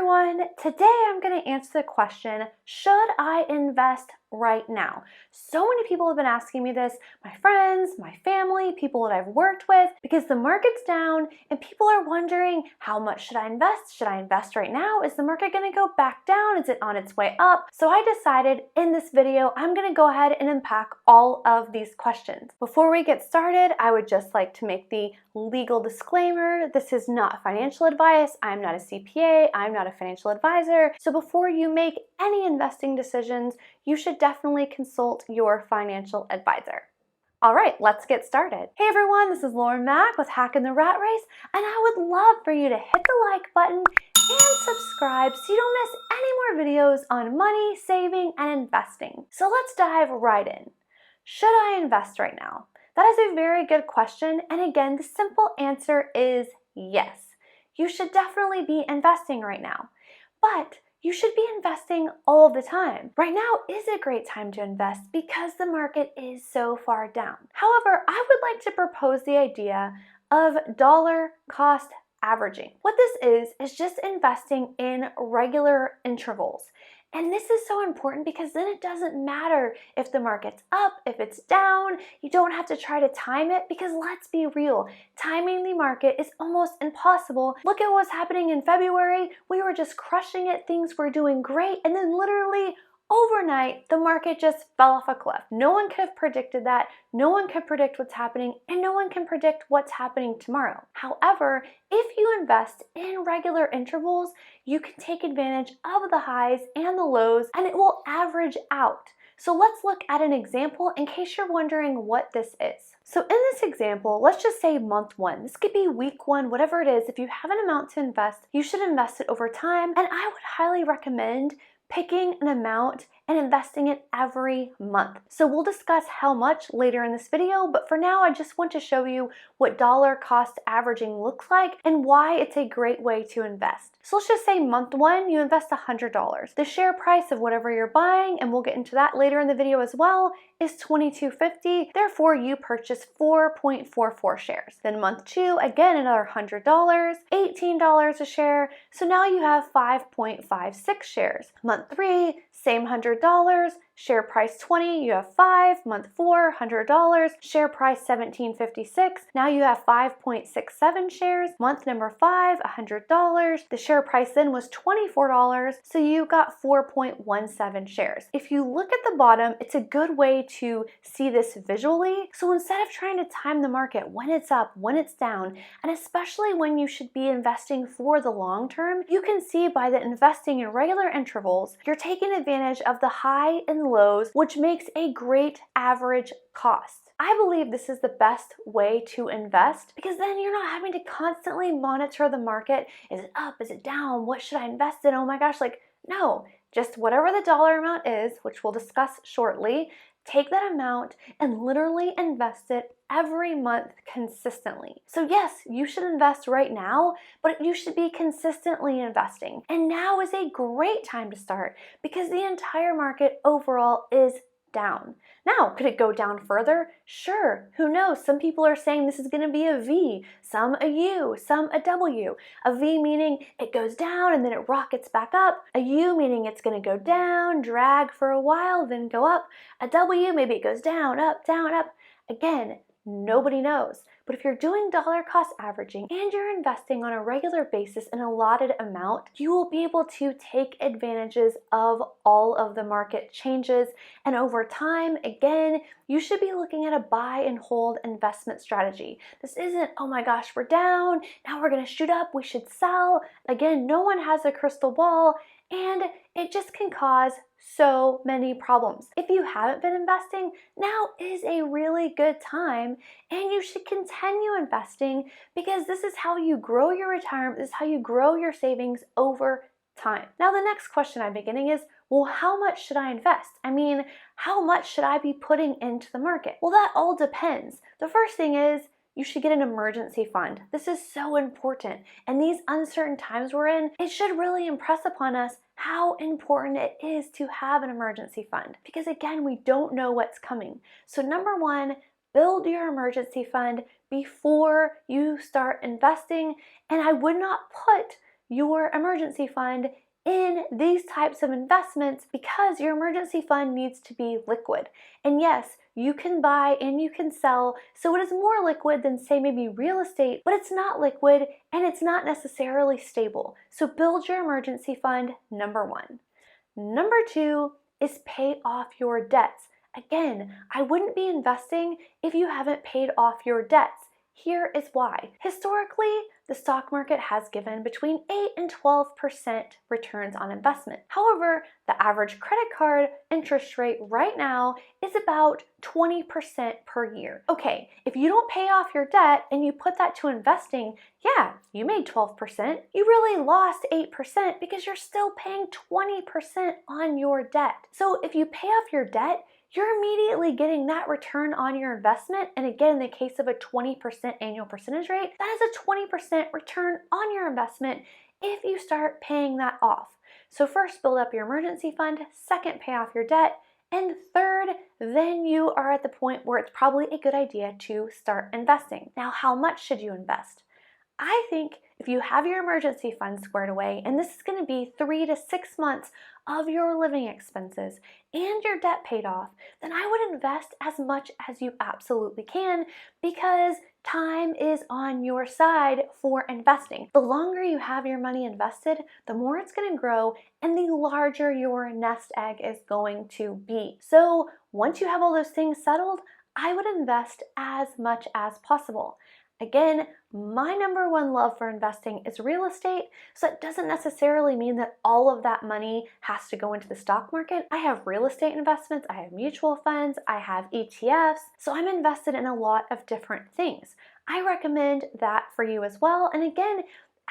everyone! Today I'm going to answer the question, should I invest right now? So many people have been asking me this, my friends, my family, people that I've worked with, because the market's down and people are wondering, how much should I invest? Should I invest right now? Is the market going to go back down? Is it on its way up? So I decided in this video, I'm going to go ahead and unpack all of these questions. Before we get started, I would just like to make the legal disclaimer. This is not financial advice. I'm not a CPA. I'm not a financial advisor. So before you make any investing decisions, you should definitely consult your financial advisor. All right, let's get started. Hey everyone, this is Lauren Mack with Hacking the Rat Race, and I would love for you to hit the like button and subscribe so you don't miss any more videos on money, saving, and investing. So let's dive right in. Should I invest right now? That is a very good question, and again, the simple answer is yes. You should definitely be investing right now, but you should be investing all the time. Right now is a great time to invest because the market is so far down. However, I would like to propose the idea of dollar cost averaging. What this is just investing in regular intervals. And this is so important because then it doesn't matter if the market's up, if it's down. You don't have to try to time it because let's be real, timing the market is almost impossible. Look at what's happening in February. We were just crushing it, things were doing great, and then literally overnight, the market just fell off a cliff. No one could have predicted that. No one can predict what's happening, and no one can predict what's happening tomorrow. However, if you invest in regular intervals, you can take advantage of the highs and the lows, and it will average out. So let's look at an example in case you're wondering what this is. So in this example, let's just say month one. This could be week one, whatever it is. If you have an amount to invest, you should invest it over time, and I would highly recommend picking an amount and investing it every month. So we'll discuss how much later in this video, but for now I just want to show you what dollar cost averaging looks like and why it's a great way to invest. So let's just say month one, you invest $100. The share price of whatever you're buying, and we'll get into that later in the video as well, is $22.50. Therefore, you purchase 4.44 shares. Then month two, again, another $100, $18 a share. So now you have 5.56 shares. Month three, same $100, share price 20, you have 5, month 4, $100, share price 17.56, now you have 5.67 shares, month number 5, $100, the share price then was $24, so you got 4.17 shares. If you look at the bottom, it's a good way to see this visually, so instead of trying to time the market when it's up, when it's down, and especially when you should be investing for the long term, you can see by the investing in regular intervals, you're taking advantage of the high and lows, which makes a great average cost. I believe this is the best way to invest because then you're not having to constantly monitor the market. Is it up? Is it down? What should I invest in? Oh my gosh, no, just whatever the dollar amount is, which we'll discuss shortly, take that amount and literally invest it every month consistently. So yes, you should invest right now, but you should be consistently investing. And now is a great time to start because the entire market overall is down. Now, could it go down further? Sure, who knows? Some people are saying this is going to be a V, some a U, some a W. A V meaning it goes down and then it rockets back up. A U meaning it's going to go down, drag for a while, then go up. A W, maybe it goes down, up, down, up. Again, nobody knows. But if you're doing dollar cost averaging and you're investing on a regular basis an allotted amount, you will be able to take advantages of all of the market changes. And over time, again, you should be looking at a buy and hold investment strategy. This isn't, oh my gosh, we're down, now we're gonna shoot up, we should sell. Again, no one has a crystal ball, and it just can cause so many problems. If you haven't been investing, now is a really good time and you should continue investing because this is how you grow your retirement, this is how you grow your savings over time. Now the next question I'm beginning is, well, how much should I invest? I mean, how much should I be putting into the market? Well, that all depends. The first thing is, you should get an emergency fund. This is so important. And these uncertain times we're in, it should really impress upon us how important it is to have an emergency fund. Because again, we don't know what's coming. So number one, build your emergency fund before you start investing. And I would not put your emergency fund in these types of investments because your emergency fund needs to be liquid. And yes, you can buy and you can sell, so it is more liquid than, say, maybe real estate, but it's not liquid and it's not necessarily stable. So build your emergency fund, number one. Number two is pay off your debts. Again, I wouldn't be investing if you haven't paid off your debts. Here is why. Historically, the stock market has given between 8 and 12% returns on investment. However, the average credit card interest rate right now is about 20% per year. Okay, if you don't pay off your debt and you put that to investing, yeah, you made 12%. You really lost 8% because you're still paying 20% on your debt. So if you pay off your debt, you're immediately getting that return on your investment. And again, in the case of a 20% annual percentage rate, that is a 20% return on your investment if you start paying that off. So first, build up your emergency fund. Second, pay off your debt. And third, then you are at the point where it's probably a good idea to start investing. Now, how much should you invest? I think if you have your emergency fund squared away, and this is going to be 3 to 6 months of your living expenses and your debt paid off, then I would invest as much as you absolutely can because time is on your side for investing. The longer you have your money invested, the more it's going to grow and the larger your nest egg is going to be. So once you have all those things settled, I would invest as much as possible. Again, my number one love for investing is real estate, so it doesn't necessarily mean that all of that money has to go into the stock market. I have real estate investments, I have mutual funds, I have ETFs, so I'm invested in a lot of different things. I recommend that for you as well, and again,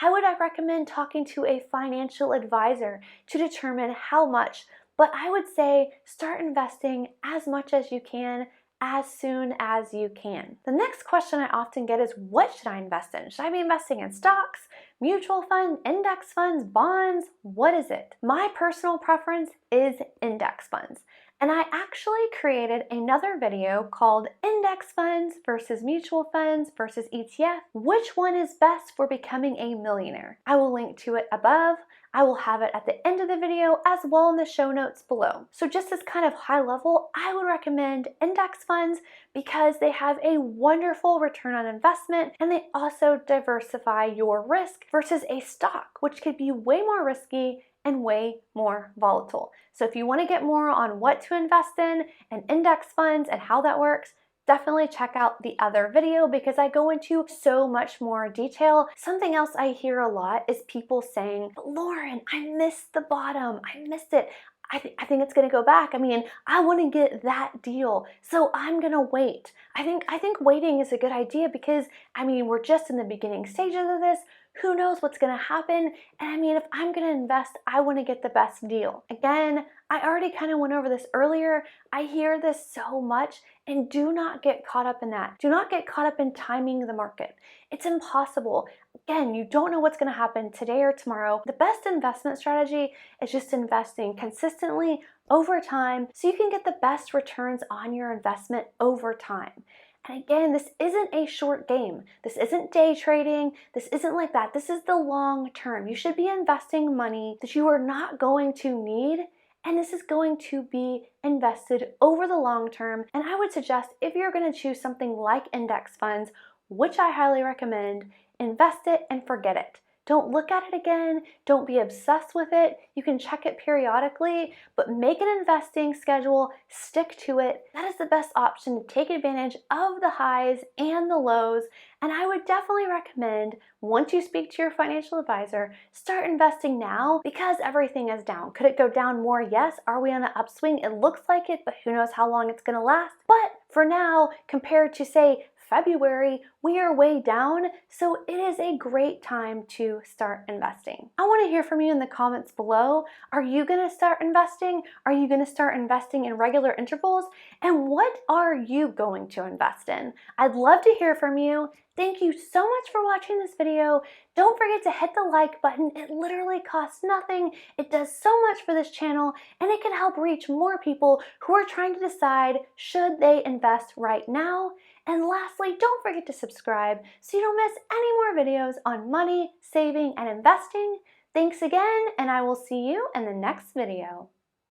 I would recommend talking to a financial advisor to determine how much, but I would say start investing as much as you can as soon as you can. The next question I often get is, what should I invest in? Should I be investing in stocks, mutual funds, index funds, bonds? What is it? My personal preference is index funds. And I actually created another video called Index Funds versus Mutual Funds versus ETF. Which one is best for becoming a millionaire? I will link to it above. I will have it at the end of the video as well in the show notes below. So just as kind of high level, I would recommend index funds because they have a wonderful return on investment and they also diversify your risk versus a stock, which could be way more risky and way more volatile. So if you want to get more on what to invest in and index funds and how that works, definitely check out the other video because I go into so much more detail. Something else I hear a lot is people saying, Lauren, I missed the bottom. I missed it. I think it's going to go back. I mean, I want to get that deal, so I'm going to wait. I think waiting is a good idea because, I mean, we're just in the beginning stages of this. Who knows what's going to happen? And I mean, if I'm going to invest, I want to get the best deal. Again, I already kind of went over this earlier. I hear this so much, and do not get caught up in that. Do not get caught up in timing the market. It's impossible. Again, you don't know what's going to happen today or tomorrow. The best investment strategy is just investing consistently over time so you can get the best returns on your investment over time. And again, this isn't a short game. This isn't day trading. This isn't like that. This is the long term. You should be investing money that you are not going to need, and this is going to be invested over the long term. And I would suggest if you're going to choose something like index funds, which I highly recommend, invest it and forget it. Don't look at it again. Don't be obsessed with it. You can check it periodically, but make an investing schedule, stick to it. That is the best option to take advantage of the highs and the lows. And I would definitely recommend, once you speak to your financial advisor, start investing now because everything is down. Could it go down more? Yes. Are we on an upswing? It looks like it, but who knows how long it's going to last. But for now, compared to, say, February, we are way down, so it is a great time to start investing. I want to hear from you in the comments below. Are you going to start investing? Are you going to start investing in regular intervals? And what are you going to invest in? I'd love to hear from you. Thank you so much for watching this video. Don't forget to hit the like button. It literally costs nothing. It does so much for this channel, and it can help reach more people who are trying to decide, should they invest right now? And lastly, don't forget to subscribe so you don't miss any more videos on money, saving, and investing. Thanks again, and I will see you in the next video.